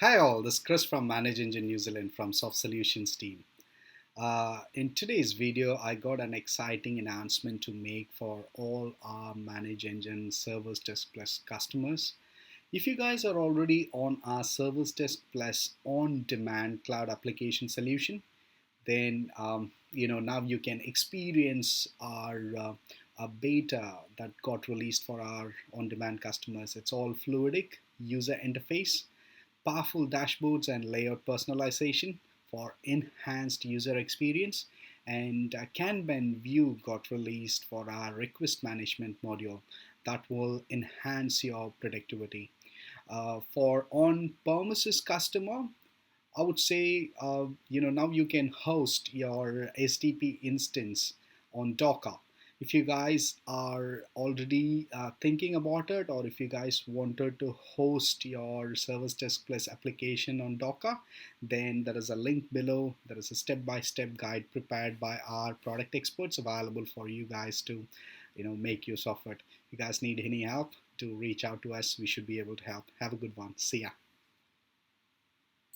Hi all, this is Chris from Manage Engine New Zealand from Soft Solutions team. In today's video, I got an exciting announcement to make for all our Manage Engine ServiceDesk Plus customers. If you guys are already on our ServiceDesk Plus on-demand cloud application solution, then now you can experience our beta that got released for our on-demand customers. It's all fluidic user interface, powerful dashboards and layout personalization for enhanced user experience. And Kanban view got released for our request management module that will enhance your productivity. For on-premises customer, I would say, now you can host your SDP instance on Docker. If you guys are already thinking about it, or if you guys wanted to host your Service Desk Plus application on Docker, then there is a link below. There is a step-by-step guide prepared by our product experts available for you guys to, make use of it. If you guys need any help, to reach out to us. We should be able to help. Have a good one. See ya.